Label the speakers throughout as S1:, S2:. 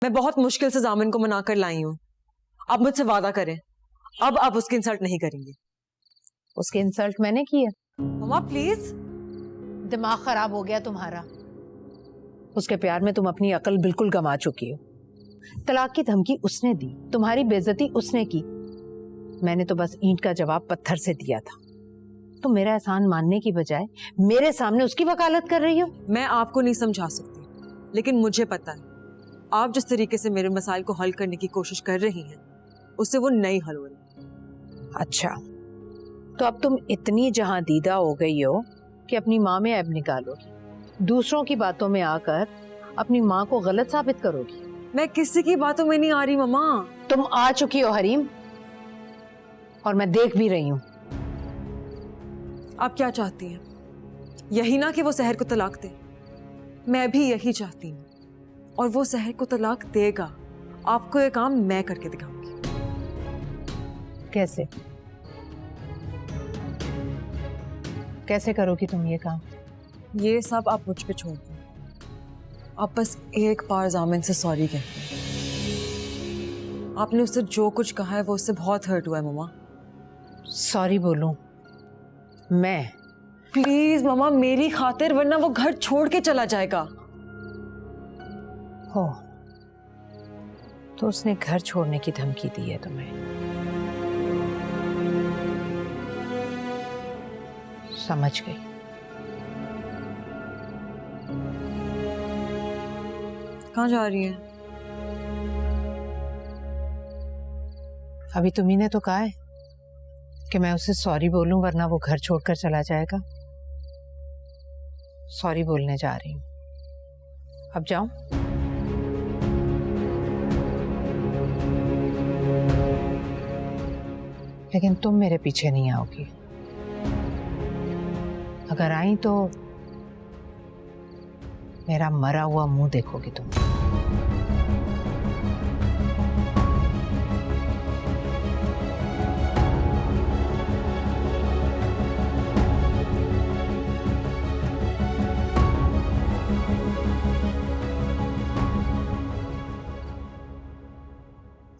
S1: मैं बहुत मुश्किल से जामिन को मनाकर लाई हूँ। अब मुझसे वादा करें, अब आप उसकी इंसल्ट नहीं करेंगे।
S2: उसकी इंसल्ट मैंने की है?
S1: मम्मा प्लीज।
S2: दिमाग खराब हो गया तुम्हारा। उसके प्यार में तुम अपनी अकल बिल्कुल गंवा चुकी हो। तलाक की धमकी उसने दी, तुम्हारी बेइज्जती उसने की। मैंने तो बस ईंट का जवाब पत्थर से दिया था। तुम मेरा एहसान मानने की बजाय मेरे सामने उसकी वकालत कर रही हो।
S1: मैं आपको नहीं समझा सकती, लेकिन मुझे पता है आप जिस तरीके से मेरे मसाइल को हल करने की कोशिश कर रही हैं, उससे वो नहीं हल हो रही।
S2: अच्छा, तो अब तुम इतनी जहां दीदा हो गई हो कि अपनी माँ में ऐब निकालोगी, दूसरों की बातों में आकर अपनी माँ को गलत साबित करोगी।
S1: मैं किसी की बातों में नहीं आ रही मम्मा।
S2: तुम आ चुकी हो हरीम, और मैं देख भी रही हूं।
S1: आप क्या चाहती हैं? यही ना कि वो सहर को तलाक दे। मैं भी यही चाहती हूँ, और वो सहर को तलाक देगा। आपको ये काम मैं करके दिखाऊंगी।
S2: कैसे कैसे करोगी तुम ये काम?
S1: ये सब आप मुझ पे छोड़ दो। आप बस एक बार जामिन से सॉरी कहते हैं। आपने उससे जो कुछ कहा है वो उससे बहुत हर्ट हुआ है मम्मा।
S2: सॉरी बोलूं मैं?
S1: प्लीज मम्मा, मेरी खातिर, वरना वो घर छोड़ के चला जाएगा।
S2: हो तो उसने घर छोड़ने की धमकी दी है तुम्हें? समझ गई।
S1: कहाँ जा रही है?
S2: अभी तुम्ही ने तो कहा है कि मैं उसे सॉरी बोलूं वरना वो घर छोड़कर चला जाएगा। सॉरी बोलने जा रही हूं। अब जाऊं? लेकिन तुम मेरे पीछे नहीं आओगी। अगर आई तो मेरा मरा हुआ मुंह देखोगी तुम।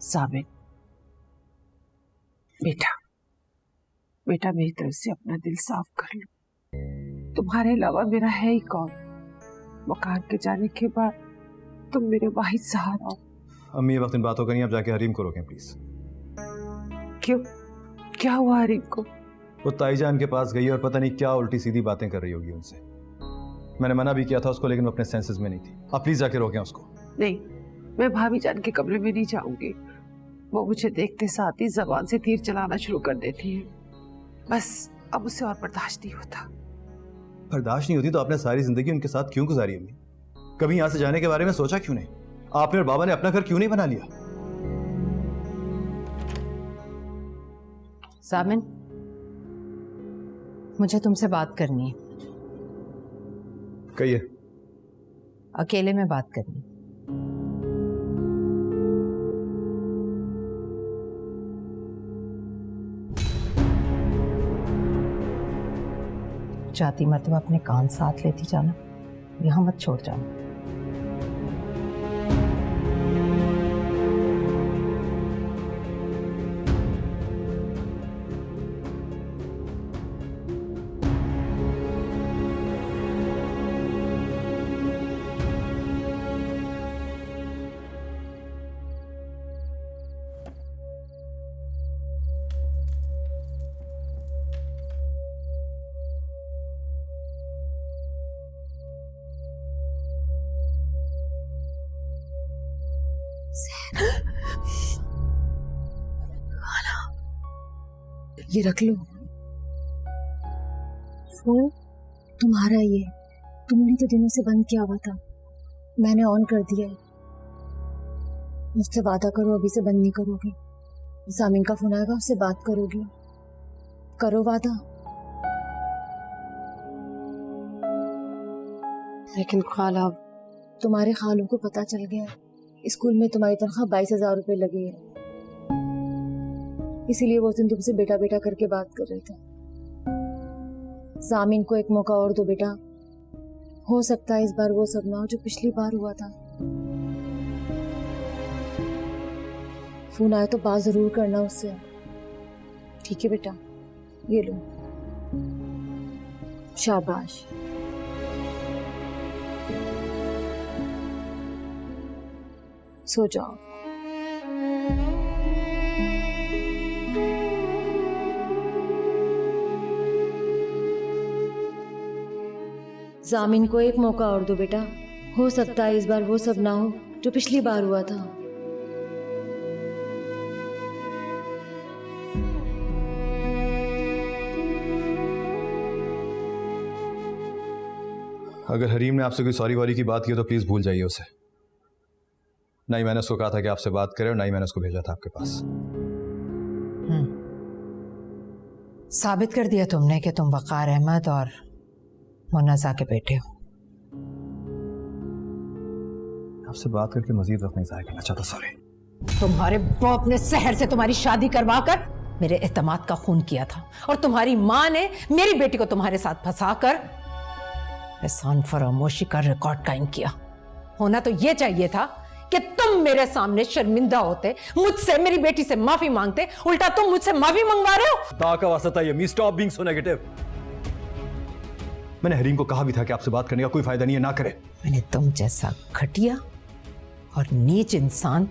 S3: साबित, बेटा बेटा मेरी तरफ से अपना दिल साफ कर लो। तुम्हारे अलावा मेरा है ही कौन? मकान के जाने के बाद तुम मेरे वाहिद सहारा हो।
S4: अम्मी ये वक्त इन बातों का नहीं, आप जाके हरीम को रोकें प्लीज।
S3: क्यों? क्या हुआ हरीम को?
S4: वो ताईजान के पास गई और पता नहीं क्या उल्टी सीधी बातें कर रही होगी उनसे। मैंने मना भी किया था उसको, लेकिन वो अपने सेंसेस में नहीं थी। आप प्लीज जाके रोकें उसको।
S3: नहीं, मैं भाभी जान के कमरे में नहीं जाऊंगी। वो मुझे देखते साथ ही जबान से तीर चलाना शुरू कर देती है। बस अब उसे और बर्दाश्त नहीं होता।
S4: बर्दाश्त नहीं होती तो आपने सारी जिंदगी उनके साथ क्यों गुजारी अम्मी? कभी यहां से जाने के बारे में सोचा क्यों नहीं? आपने और बाबा ने अपना घर क्यों नहीं बना लिया?
S2: सामिन, मुझे तुमसे बात करनी है।
S4: कहिए।
S2: अकेले में बात करनी। जाती मर्तबा अपने कान साथ लेती जाना, यहां मत छोड़ जाना।
S5: ये रख लो। फोन तुम्हारा ही है, तुमने तो दिनों से बंद किया हुआ था, मैंने ऑन कर दिया है। मुझसे वादा करो अभी से बंद नहीं करोगे। सामिन का फोन आएगा, उससे बात करोगे, करो वादा। लेकिन खाला, तुम्हारे खालों को पता चल गया स्कूल में तुम्हारी तनख्वाह 22,000 रुपए लगी है, इसीलिए वो दिन तुमसे बेटा बेटा करके बात कर रहे थे। सामिन को एक मौका और दो बेटा, हो सकता है इस बार वो सब ना हो जो पिछली बार हुआ था। फोन आया तो बात जरूर करना उससे। ठीक है बेटा, ये लो। शाबाश। सो जाओ। जामिन को एक मौका और दो बेटा, हो सकता है इस बार वो सब ना हो जो पिछली बार हुआ था।
S4: अगर हरीम ने आपसे कोई सॉरी वॉरी की बात की तो प्लीज भूल जाइए उसे। ना ही मैंने उसको कहा था कि आपसे बात करे और ना ही मैंने उसको भेजा था आपके पास।
S2: साबित कर दिया तुमने कि तुम वकार अहमद और मुन्नज़ा के बेटे हो।
S4: आपसे बात करके मजीद वक्त नहीं जाया करना चाहता, सॉरी।
S2: तुम्हारे बाप ने सहर से तुम्हारी शादी करवा कर मेरे एतमाद का खून किया था और तुम्हारी माँ ने मेरी बेटी को तुम्हारे साथ फंसाकर एहसान फरामोशी का रिकॉर्ड कायम किया। होना तो ये चाहिए था कि तुम मेरे सामने शर्मिंदा होते, मुझसे मेरी बेटी से माफी मांगते, उल्टा तुम मुझसे माफी मंगवा रहे हो।
S4: दा का वास्ता ये मी स्टॉप बीइंग सो नेगेटिव। मैंने हरीम को कहा भी था कि आपसे बात करने का कोई फायदा नहीं है, ना करे।
S2: मैंने तुम जैसा घटिया और नीच इंसान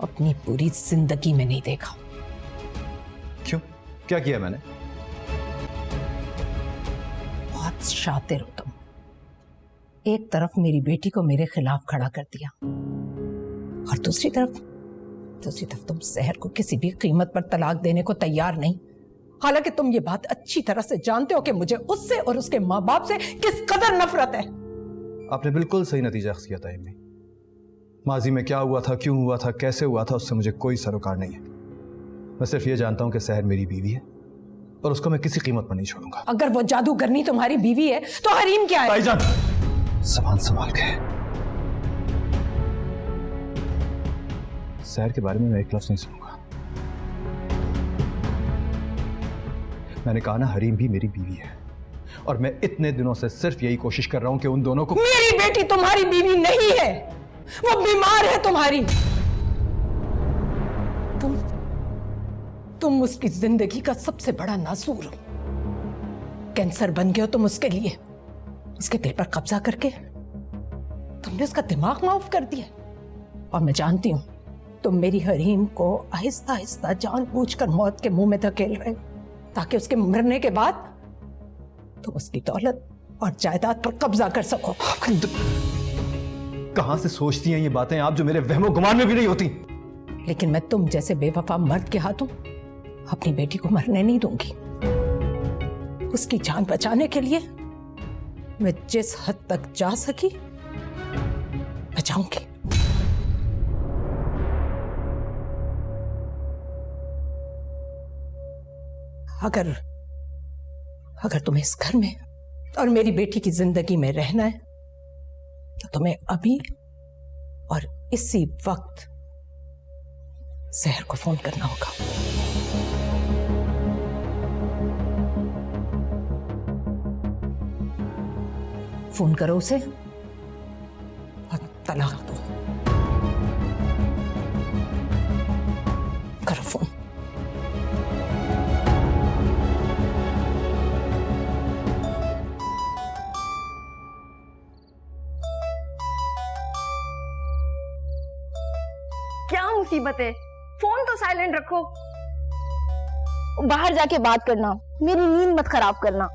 S2: अपनी पूरी जिंदगी में नहीं देखा।
S4: क्यों? क्या किया मैंने?
S2: बहुत शातिर हो तुम। एक तरफ मेरी बेटी को मेरे खिलाफ खड़ा कर दिया और दूसरी तरफ तुम सहर को किसी भी कीमत पर तलाक देने को तैयार नहीं। हालांकि तुम ये बात अच्छी तरह से जानते हो कि मुझे उससे और उसके माँ बाप से किस कदर नफरत है।
S4: आपने बिल्कुल सही नतीजा अख्ज़ किया था इम्मी। माजी में क्या हुआ था, क्यों हुआ था, कैसे हुआ था, उससे मुझे कोई सरोकार नहीं है। मैं सिर्फ ये जानता हूं कि सहर मेरी बीवी है और उसको मैं किसी कीमत पर नहीं छोड़ूंगा।
S2: अगर वो जादूगरनी तुम्हारी बीवी है तो हरीम क्या है?
S4: भाईजान, ज़बान संभाल के। सहर के बारे में मैं एक लफ्ज़ नहीं सुनूंगा। मैंने कहा ना, हरीम भी मेरी बीवी है और मैं इतने दिनों से सिर्फ यही कोशिश कर रहा हूं कि उन दोनों को।
S2: मेरी बेटी तुम्हारी बीवी नहीं है, वो बीमार है तुम्हारी। तुम उसकी जिंदगी का सबसे बड़ा नासूर हो। कैंसर बन गए हो तुम उसके लिए। उसके दिल पर कब्जा करके तुमने उसका दिमाग माफ कर दिया। और मैं जानती हूं तुम मेरी हरीम को आहिस्ता आहिस्ता जानबूझकर मौत के मुंह में धकेल रहे हो ताकि उसके मरने के बाद तुम उसकी दौलत और जायदाद पर कब्जा कर सको।
S4: कहां से सोचती हैं ये बातें आप, जो मेरे वहमो गुमान में भी नहीं होती?
S2: लेकिन मैं तुम जैसे बेवफा मर्द के हाथों अपनी बेटी को मरने नहीं दूंगी। उसकी जान बचाने के लिए मैं जिस हद तक जा सकी बचाऊंगी। अगर तुम्हें इस घर में और मेरी बेटी की जिंदगी में रहना है तो तुम्हें अभी और इसी वक्त सहर को फोन करना होगा। फोन करो उसे और तलाक दो। करो फोन।
S6: क्या मुसीबत है? फोन तो साइलेंट रखो। बाहर जाके बात करना, मेरी नींद मत खराब करना।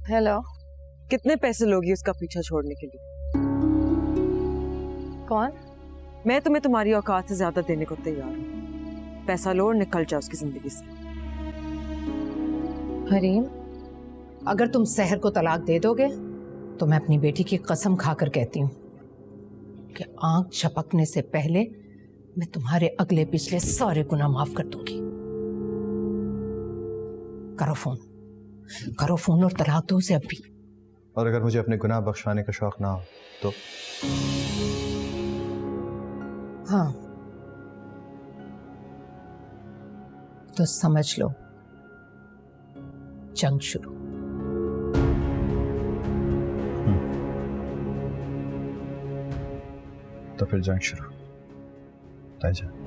S1: हेलो। कितने पैसे लोगी उसका पीछा छोड़ने के लिए?
S6: कौन?
S1: मैं तुम्हें तुम्हारी औकात से ज्यादा देने को तैयार हूँ। पैसा लो और निकल जाओ उसकी जिंदगी से।
S2: हरीम, अगर तुम सहर को तलाक दे दोगे तो मैं अपनी बेटी की कसम खाकर कहती हूँ कि आंख झपकने से पहले मैं तुम्हारे अगले पिछले सारे गुनाह माफ कर दूंगी। करो फोन और तलाक दो उसे अभी।
S4: और अगर मुझे अपने गुनाह बख्शवाने का शौक ना हो तो?
S2: हाँ, तो समझ लो जंग शुरू।
S4: तो फिर जंग शुरू। ताईजा।